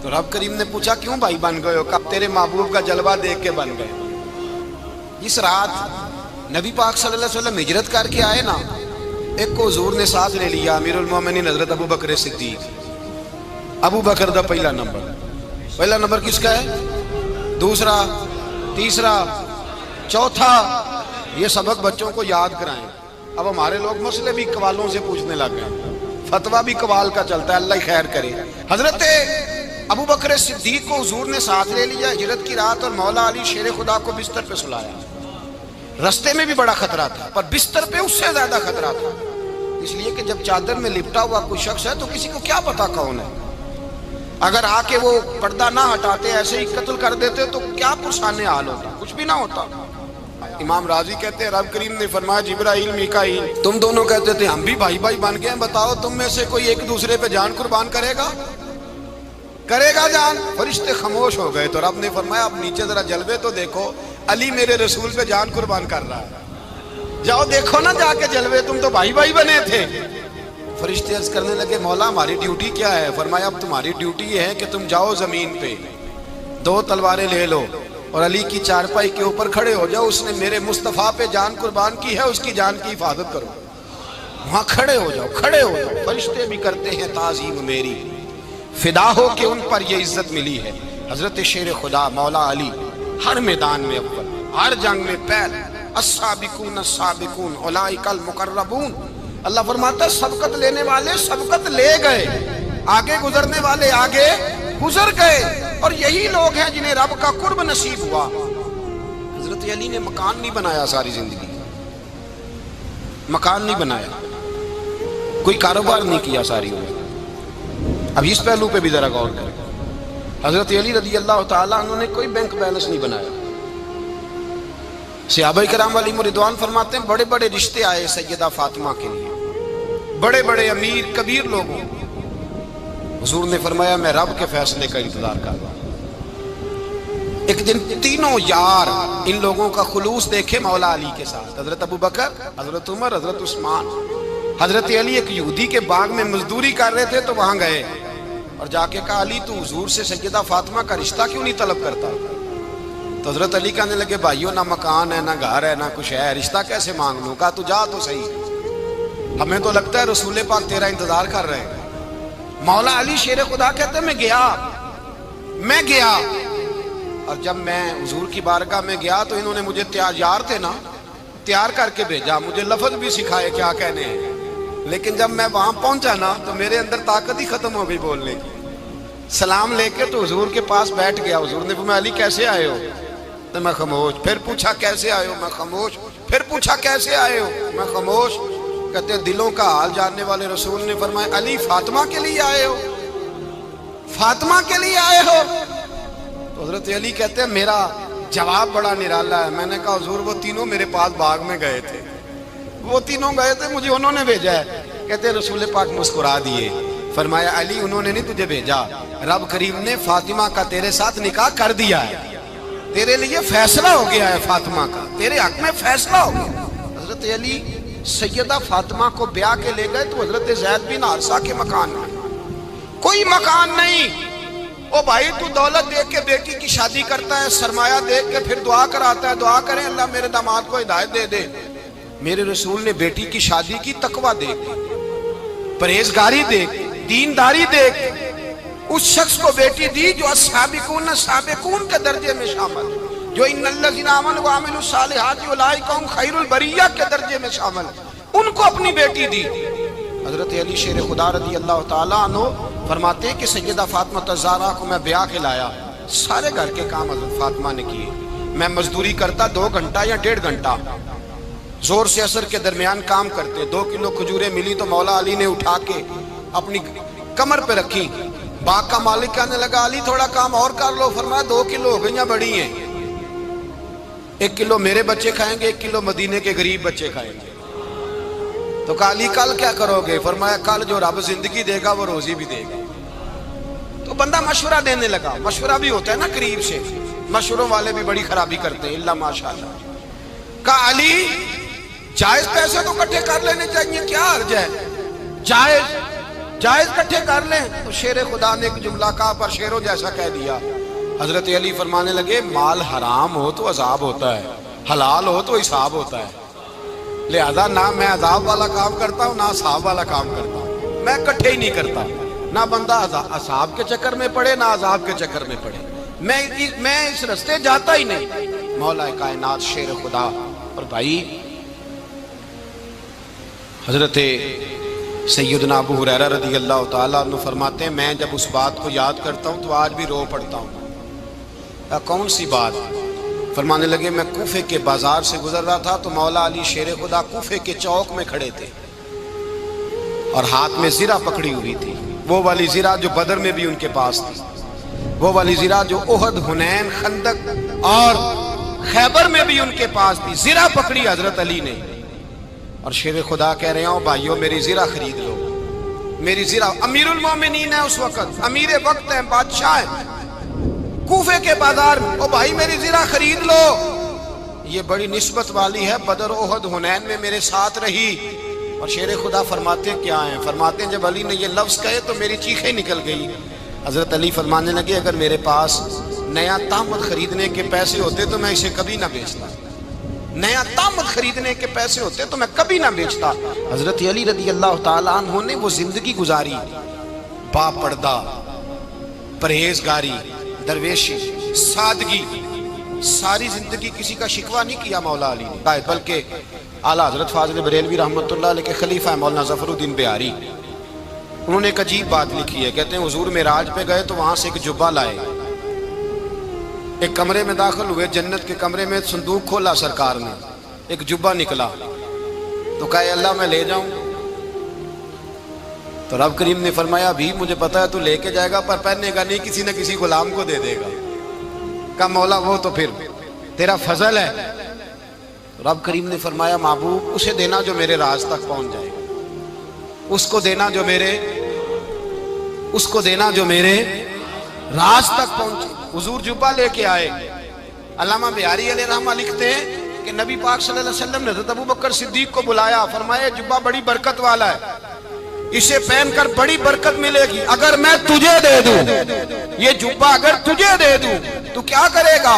تو رب کریم نے پوچھا کیوں بھائی بن گئے ہو؟ کب تیرے محبوب کا جلوہ دیکھ کے بن گئے۔ اس رات نبی پاک صلی اللہ علیہ وسلم ہجرت کر کے آئے نا، ایک کو حضور نے ساتھ لے لیا، امیر المومنین حضرت ابو بکر صدیق۔ ابو بکر دا پہلا نمبر کس کا ہے؟ دوسرا، تیسرا، چوتھا، یہ سبق بچوں کو یاد کرائیں۔ اب ہمارے لوگ مسئلے بھی قوالوں سے پوچھنے لگ گئے، فتویٰ بھی قوال کا چلتا ہے، اللہ خیر کرے۔ حضرت ابو بکر صدیق کو حضور نے ساتھ لے لیا ہجرت کی رات، اور مولا علی شیر خدا کو بستر پہ سلایا۔ رستے میں بھی بڑا خطرہ تھا پر بستر پہ اس سے زیادہ خطرہ تھا، اس لیے کہ جب چادر میں لپٹا ہوا کوئی شخص ہے تو کسی کو کیا پتا کون ہے، اگر آ کے وہ پردہ نہ ہٹاتے ایسے ہی قتل کر دیتے تو کیا پرسان حال ہوتا، کچھ بھی نہ ہوتا۔ امام راضی کہتے ہیں رب کریم نے فرمایا جبرائیل میکائیل تم دونوں کہتے تھے ہم بھی بھائی بھائی بن گئے ہیں، بتاؤ تم میں سے کوئی ایک دوسرے پہ جان قربان کرے گا؟ کرے گا جان؟ فرشتے خاموش ہو گئے تو رب نے فرمایا اب نیچے ذرا جلوے تو دیکھو، علی میرے رسول پہ جان قربان کر رہا ہے، جاؤ دیکھو نا جا کے جلوے، تم تو بھائی بھائی بنے تھے۔ فرشتے عرض کرنے لگے مولا ہماری ڈیوٹی کیا ہے؟ فرمایا اب تمہاری ڈیوٹی یہ ہے کہ تم جاؤ زمین پہ، 2 تلواریں لے لو اور علی کی چارپائی کے اوپر کھڑے ہو جاؤ، اس نے میرے مصطفیٰ پہ جان قربان کی ہے، اس کی جان کی حفاظت کرو۔ وہاں کھڑے ہو جاؤ، کھڑے ہو جاؤ۔ فرشتے بھی کرتے ہیں تعظیم میری، فدا ہو کہ ان پر یہ عزت ملی ہے۔ حضرت شیر خدا مولا علی ہر میدان میں اول، ہر جنگ میں پہل، السابقون السابقون اولئک المقربون۔ اللہ فرماتا ہے سبقت لینے والے سبقت لے گئے، آگے گزرنے والے آگے گزر گئے، اور یہی لوگ ہیں جنہیں رب کا قرب نصیب ہوا۔ حضرت علی نے مکان نہیں بنایا ساری زندگی، مکان نہیں بنایا، کوئی کاروبار نہیں کیا ساری عمر۔ اب اس پہلو پہ بھی ذرا غور کریں، حضرت علی رضی اللہ تعالیٰ عنہ نے کوئی بینک بیلنس نہیں بنایا۔ صحابہ کرام علیہم رضوان فرماتے ہیں بڑے بڑے رشتے آئے سیدہ فاطمہ کے لیے، بڑے بڑے امیر کبیر لوگوں، حضور نے فرمایا میں رب کے فیصلے کا انتظار کر رہا ہوں۔ ایک دن تینوں یار ان لوگوں کا خلوص دیکھے مولا علی کے ساتھ، حضرت ابو بکر، حضرت عمر، حضرت عثمان۔ حضرت علی ایک یہودی کے باغ میں مزدوری کر رہے تھے تو وہاں گئے اور جا کے کہا علی تو حضور سے سیدہ فاطمہ کا رشتہ کیوں نہیں طلب کرتا؟ تو حضرت علی کہنے لگے بھائیو نہ مکان ہے نہ گھر ہے نہ کچھ ہے، رشتہ کیسے مانگ لوں؟ کہا تو جا تو صحیح، ہمیں تو لگتا ہے رسول پاک تیرا انتظار کر رہے ہیں۔ مولا علی شیر خدا کہتے ہیں میں گیا اور جب میں حضور کی بارگاہ میں گیا تو انہوں نے مجھے یار تھے نا تیار کر کے بھیجا، مجھے لفظ بھی سکھائے کیا کہنے ہیں، لیکن جب میں وہاں پہنچا نا تو میرے اندر طاقت ہی ختم ہو گئی بولنے کی۔ سلام لے کے تو حضور کے پاس بیٹھ گیا، حضور نے فرمایا علی کیسے آئے ہو؟ تو میں خاموش، پھر پوچھا کیسے آئے ہو؟ میں خاموش، پھر پوچھا کیسے آئے ہو؟ میں خاموش۔ کہتے ہیں دلوں کا حال جاننے والے رسول نے فرمایا علی فاطمہ کے لیے آئے ہو؟ فاطمہ کے لیے آئے ہو؟ تو حضرت علی کہتے ہیں میرا جواب بڑا نرالا ہے۔ میں نے کہا حضور وہ تینوں میرے پاس باغ میں گئے تھے، وہ تینوں گئے تھے، مجھے انہوں نے بھیجا ہے۔ کہتے ہیں رسول پاک مسکرا دیے، فرمایا علی انہوں نے نہیں تجھے بھیجا، رب کریم نے فاطمہ کا تیرے ساتھ نکاح کر دیا ہے، تیرے لیے فیصلہ ہو گیا ہے، فاطمہ کا تیرے حق میں فیصلہ ہو گیا۔ حضرت علی سیدہ فاطمہ کو بیاہ کے لے گئے تو حضرت زید بن حارثہ کے مکان میں کوئی مکان نہیں۔ او بھائی تو دولت دیکھ کے بیٹی کی شادی کرتا ہے، سرمایہ دیکھ کے پھر دعا کراتا ہے، دعا کریں اللہ میرے داماد کو ہدایت دے دے۔ میرے رسول نے بیٹی کی شادی کی تقوی دیکھ، پرہیزگاری دیکھ، دینداری دیکھ، اس شخص کو بیٹی دی جو السابقون السابقون کے درجے میں شامل، جو ان الذین آمنوا وعملوا الصالحات اولئک هم خیر البریہ کے درجے میں شامل، ان کو اپنی بیٹی دی۔ حضرت علی شیر خدا رضی اللہ تعالیٰ عنہ فرماتے ہیں کہ سیدہ فاطمہ الزہرا کو میں بیاہ کے لایا، سارے گھر کے کام حضرت فاطمہ نے کیے، میں مزدوری کرتا 2 گھنٹہ یا 1.5 گھنٹہ، زور سے عصر کے درمیان کام کرتے، 2 کلو کھجوریں ملی تو مولا علی نے اٹھا کے اپنی کمر پہ رکھی۔ باغ کا مالک کہنے لگا علی تھوڑا کام اور کر لو، فرمایا 2 کلو ہو گئیں بڑی ہیں، 1 کلو میرے بچے کھائیں گے، 1 کلو مدینے کے غریب بچے کھائیں گے۔ تو کہا علی کل کیا کرو گے؟ فرمایا کل جو رب زندگی دے گا وہ روزی بھی دے گا۔ تو بندہ مشورہ دینے لگا، مشورہ بھی ہوتا ہے نا قریب سے، مشوروں والے بھی بڑی خرابی کرتے ہیں، اللہ ماشاءاللہ۔ کہا علی جائز پیسے تو کٹھے کر لینے چاہیے، کیا حرج ہے، جائز کٹھے کر لیں۔ تو شیر خدا نے ایک جملہ کہا پر شیروں جیسا کہہ دیا۔ حضرت علی فرمانے لگے مال حرام ہو تو عذاب ہوتا ہے، حلال ہو تو حساب ہوتا ہے، لہذا نہ میں عذاب والا کام کرتا ہوں نہ حساب والا کام کرتا ہوں، میں کٹھے ہی نہیں کرتا، نہ بندہ حساب کے چکر میں پڑے نہ عذاب کے چکر میں پڑے، میں اس رستے جاتا ہی نہیں۔ مولا کائنات شیر خدا۔ اور بھائی حضرت سیدنا ابو ہریرہ رضی اللہ تعالیٰ عنہ فرماتے ہیں میں جب اس بات کو یاد کرتا ہوں تو آج بھی رو پڑتا ہوں۔ کون سی بات؟ فرمانے لگے میں کوفے کے بازار سے گزر رہا تھا تو مولا علی شیر خدا کوفے کے چوک میں کھڑے تھے اور ہاتھ میں زرہ پکڑی ہوئی تھی، وہ والی زرہ جو بدر میں بھی ان کے پاس تھی، وہ والی زرہ جو احد، حنین، خندق اور خیبر میں بھی ان کے پاس تھی، زرہ پکڑی حضرت علی نے اور شیر خدا کہہ رہے ہوں بھائیو میری زرہ خرید لو، میری زرہ امیر المومنین ہے اس وقت، امیر وقت ہے، بادشاہ ہے کوفے کے بازار میں، او بھائی میری زرہ خرید لو، یہ بڑی نسبت والی ہے، بدر احد حنین میں میرے ساتھ رہی۔ اور شیر خدا فرماتے کیا ہیں؟ فرماتے ہیں جب علی نے یہ لفظ کہے تو میری چیخیں نکل گئی۔ حضرت علی فرمانے لگے اگر میرے پاس نیا طامت خریدنے کے پیسے ہوتے تو میں اسے کبھی نہ بیچتا، نیا طامت خریدنے کے پیسے ہوتے تو میں کبھی نہ بیچتا۔ حضرت علی رضی اللہ تعالیٰ عنہ نے وہ زندگی گزاری، با پردہ، پرہیزگاری، درویشی، سادگی، ساری زندگی کسی کا شکوہ نہیں کیا مولا علی نے، بلکہ اعلیٰ حضرت فاضل بریلوی رحمۃ اللہ علیہ کے خلیفہ مولانا ظفر الدین بہاری، انہوں نے ایک عجیب بات لکھی ہے۔ کہتے ہیں حضور معراج پہ گئے تو وہاں سے ایک جبہ لائے، ایک کمرے میں داخل ہوئے، جنت کے کمرے میں صندوق کھولا سرکار نے، ایک جبہ نکلا تو کہا اللہ میں لے جاؤں؟ تو رب کریم نے فرمایا بھی مجھے پتا ہے تو لے کے جائے گا پر پہننے گا نہیں، کسی نہ کسی غلام کو دے دے گا۔ کہا مولا وہ تو پھر تیرا فضل ہے۔ رب کریم نے فرمایا محبوب اسے دینا جو میرے راز تک پہنچ جائے، اس کو دینا جو میرے راز تک پہنچے۔ حضور جبہ لے کے آئے۔ علامہ بہاری علیہ رحمہ لکھتے ہیں کہ نبی پاک صلی اللہ علیہ وسلم نے حضرت ابوبکر صدیق کو بلایا، فرمایا جبہ بڑی برکت والا ہے، اسے پہن کر بڑی برکت ملے گی، اگر میں تجھے دے دوں یہ جبہ، اگر تجھے دے دوں تو کیا کرے گا؟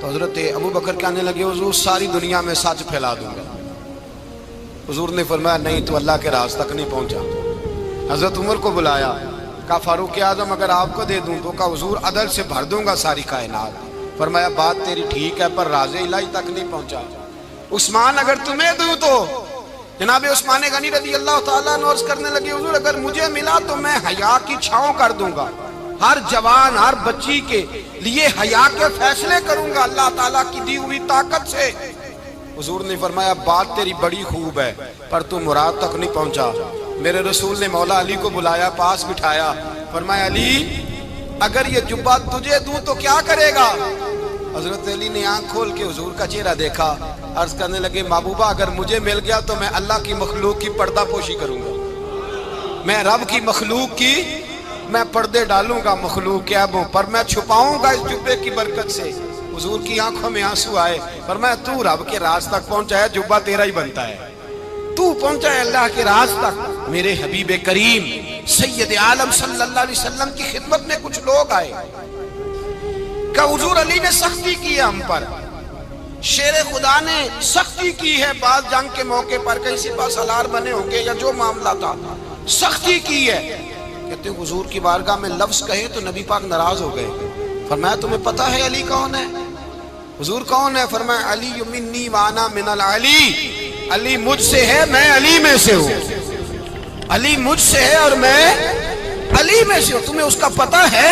تو حضرت ابوبکر کہنے لگے حضور ساری دنیا میں سچ پھیلا دوں گا۔ حضور نے فرمایا نہیں تو اللہ کے راز تک نہیں پہنچا۔ حضرت عمر کو بلایا، کہا فاروق اعظم اگر آپ کو دے دوں تو کہا حضور عدل سے بھر دوں گا ساری کائنات۔ فرمایا بات تیری ٹھیک ہے پر راز الہی تک نہیں پہنچا۔ عثمان اگر تمہیں دوں تو جناب عثمان غنی رضی اللہ تعالیٰ عنہ عرض کرنے لگے حضور اگر مجھے ملا تو میں حیا کی چھاؤں کر دوں گا، ہر جوان ہر بچی کے لیے حیا کے فیصلے کروں گا اللہ تعالیٰ کی دی ہوئی طاقت سے۔ حضور نے فرمایا بات تیری بڑی خوب ہے پر تو مراد تک نہیں پہنچا۔ میرے رسول نے مولا علی کو بلایا، پاس بٹھایا، فرمایا علی اگر یہ جبہ تجھے دوں تو کیا کرے گا؟ حضرت علی نے آنکھ کھول کے حضور کا چہرہ دیکھا، عرض کرنے لگے محبوبہ اگر مجھے مل گیا تو میں اللہ کی مخلوق کی پردہ پوشی کروں گا، میں رب کی مخلوق کی میں پردے ڈالوں گا مخلوق کے عیبوں پر، میں چھپاؤں گا اس جبے کی برکت سے۔ حضور کی آنکھوں میں آنسو آئے، فرمایا تو رب کے راز تک پہنچا ہے، جبہ تیرا ہی بنتا ہے، تو پہنچا ہے اللہ کے راز تک۔ میرے حبیب کریم سید عالم صلی اللہ علیہ وسلم کی خدمت میں کچھ لوگ آئے کہ حضور علی نے سختی کی ہے ہم پر، شیر خدا نے سختی کی ہے، بعض جنگ کے موقع پر کہیں سپاہ سالار بنے ہوں گے یا جو معاملہ تھا سختی کی ہے۔ کہتے ہیں حضور کی بارگاہ میں لفظ کہے تو نبی پاک ناراض ہو گئے۔ فرمایا تمہیں پتہ ہے علی کون ہے؟ حضور کون ہے؟ فرمایا علی منی وانا من العلی، علی مجھ سے ہے میں علی میں سے ہوں، علی مجھ سے ہے اور میں علی میں سے ہوں، تمہیں اس کا پتہ ہے؟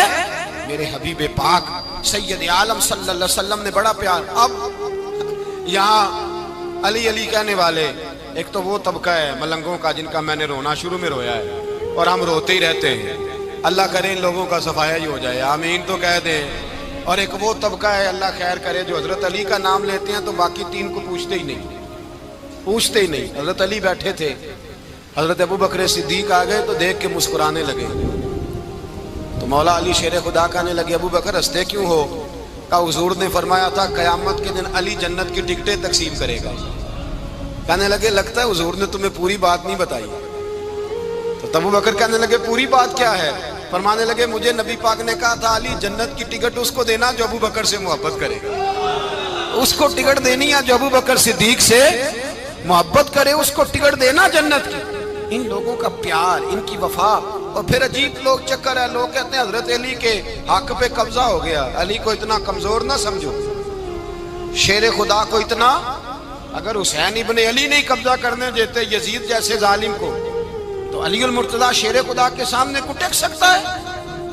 میرے حبیب پاک سید عالم صلی اللہ علیہ وسلم نے بڑا پیار۔ اب یہاں علی علی کہنے والے ایک تو وہ طبقہ ہے ملنگوں کا جن کا میں نے رونا شروع میں رویا ہے اور ہم روتے ہی رہتے ہیں، اللہ کرے ان لوگوں کا صفایا ہی ہو جائے، آمین تو کہہ دیں۔ اور ایک وہ طبقہ ہے اللہ خیر کرے جو حضرت علی کا نام لیتے ہیں تو باقی تین کو پوچھتے ہی نہیں۔ حضرت علی بیٹھے تھے، حضرت ابوبکر صدیق آ گئے تو دیکھ کے مسکرانے لگے، تو مولا علی شیر خدا کہنے لگے ابوبکر ہنستے کیوں ہو؟ کہا حضور نے فرمایا تھا قیامت کے دن علی جنت کی ٹکٹیں تقسیم کرے گا۔ کہنے لگے لگتا ہے حضور نے تمہیں پوری بات نہیں بتائی۔ تو ابوبکر کہنے لگے پوری بات کیا ہے؟ فرمانے لگے مجھے نبی پاک نے کہا تھا علی جنت کی ٹکٹ اس کو دینا جو ابوبکر سے محبت کرے گا، اس کو ٹکٹ دینی ہے جو ابوبکر صدیق سے محبت کرے، اس کو ٹکٹ دینا جنت کی۔ ان لوگوں کا پیار، ان کی وفا، اور پھر عجیب لوگ چکر ہے، لوگ کہتے ہیں حضرت علی کے حق پہ قبضہ ہو گیا، علی کو اتنا کمزور نہ سمجھو، شیر خدا کو اتنا، اگر حسین ابن علی نہیں قبضہ کرنے دیتے یزید جیسے ظالم کو تو علی المرتضیٰ شیر خدا کے سامنے کو ٹک سکتا ہے؟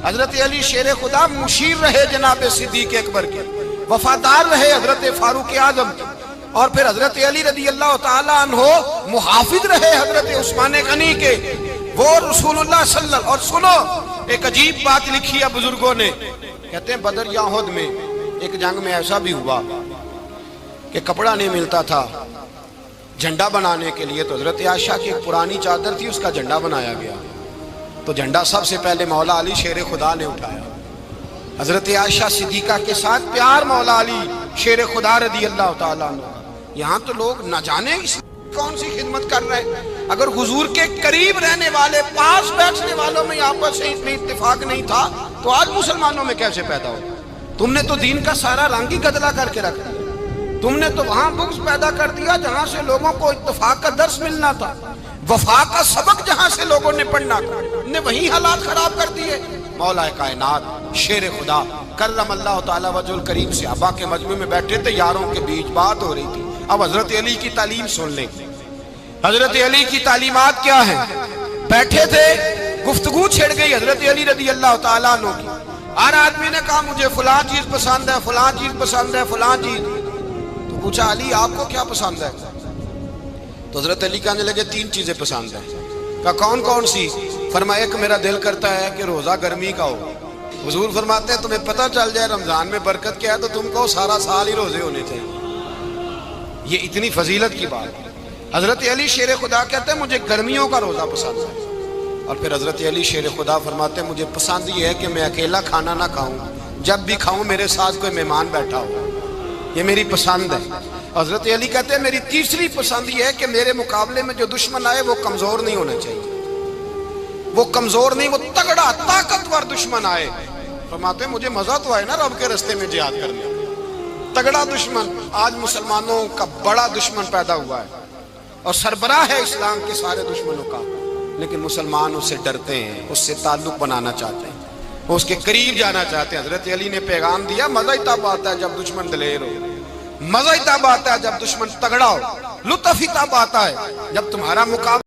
حضرت علی شیر خدا مشیر رہے جناب صدیق اکبر کے، وفادار رہے حضرت فاروق اعظم کے، اور پھر حضرت علی رضی اللہ تعالیٰ عنہ محافظ رہے حضرت عثمان غنی کے، وہ رسول اللہ صلی اللہ علیہ وسلم۔ اور سنو ایک عجیب بات لکھی ہے بزرگوں نے، کہتے ہیں بدر یا احد میں ایک جنگ میں ایسا بھی ہوا کہ کپڑا نہیں ملتا تھا جھنڈا بنانے کے لیے، تو حضرت عائشہ کی ایک پرانی چادر تھی اس کا جھنڈا بنایا گیا، تو جھنڈا سب سے پہلے مولا علی شیر خدا نے اٹھایا. حضرت عائشہ صدیقہ کے ساتھ پیار مولا علی شیر خدا رضی اللہ تعالیٰ عنہ. یہاں تو لوگ نہ جانے کون سی خدمت کر رہے ہیں. اگر حضور کے قریب رہنے والے پاس بیٹھنے والوں میں آپس سے اتنے اتفاق نہیں تھا تو آج مسلمانوں میں کیسے پیدا ہو؟ تم نے تو دین کا سارا رنگ ہی گدلا کر کے رکھ دیا. تم نے تو وہاں بغض پیدا کر دیا جہاں سے لوگوں کو اتفاق کا درس ملنا تھا, وفا کا سبق جہاں سے لوگوں نے پڑھنا تھا, نے وہی حالات خراب کر دیے. مولا کائنات شیر خدا کرم اللہ تعالیٰ وجہ الکریم صحابہ کے مجمع میں بیٹھے تھے, یاروں کے بیچ بات ہو رہی تھی. اب حضرت علی کی تعلیم سن لیں. حضرت علی کی تعلیمات کیا ہیں؟ بیٹھے تھے, گفتگو چھڑ گئی حضرت علی رضی اللہ تعالیٰ عنہ کی. ہر آدمی نے کہا مجھے فلاں چیز پسند ہے, فلاں چیز پسند ہے, فلاں چیز. تو پوچھا علی آپ کو کیا پسند ہے؟ تو حضرت علی کہنے لگے 3 چیزیں پسند ہیں. کہا کون کون سی؟ فرمایا ایک میرا دل کرتا ہے کہ روزہ گرمی کا ہو. حضور فرماتے ہیں تمہیں پتہ چل جائے رمضان میں برکت کیا ہے تو تم کو سارا سال ہی روزے ہونے چاہیے. یہ اتنی فضیلت کی بات ہے. حضرت علی شیر خدا کہتے ہیں مجھے گرمیوں کا روزہ پسند ہے. اور پھر حضرت علی شیر خدا فرماتے ہیں مجھے پسند یہ ہے کہ میں اکیلا کھانا نہ کھاؤں, جب بھی کھاؤں میرے ساتھ کوئی مہمان بیٹھا ہو. یہ میری پسند ہے. حضرت علی کہتے ہیں میری تیسری پسند یہ ہے کہ میرے مقابلے میں جو دشمن آئے وہ کمزور نہیں ہونا چاہیے. وہ کمزور نہیں, وہ تگڑا طاقتور دشمن آئے. فرماتے ہیں مجھے مزہ تو آئے نا رب کے رستے میں جہاد کرنے. تگڑا دشمن. آج مسلمانوں کا بڑا دشمن پیدا ہوا ہے اور سربراہ ہے اسلام کے سارے دشمنوں کا, لیکن مسلمان اس سے ڈرتے ہیں, اس سے تعلق بنانا چاہتے ہیں, وہ اس کے قریب جانا چاہتے ہیں. حضرت علی نے پیغام دیا مزہ ہی تب آتا ہے جب دشمن دلیر ہو, مزہ ہی تب آتا ہے جب دشمن تگڑا ہو, لطف ہی تب آتا ہے جب تمہارا مقابلہ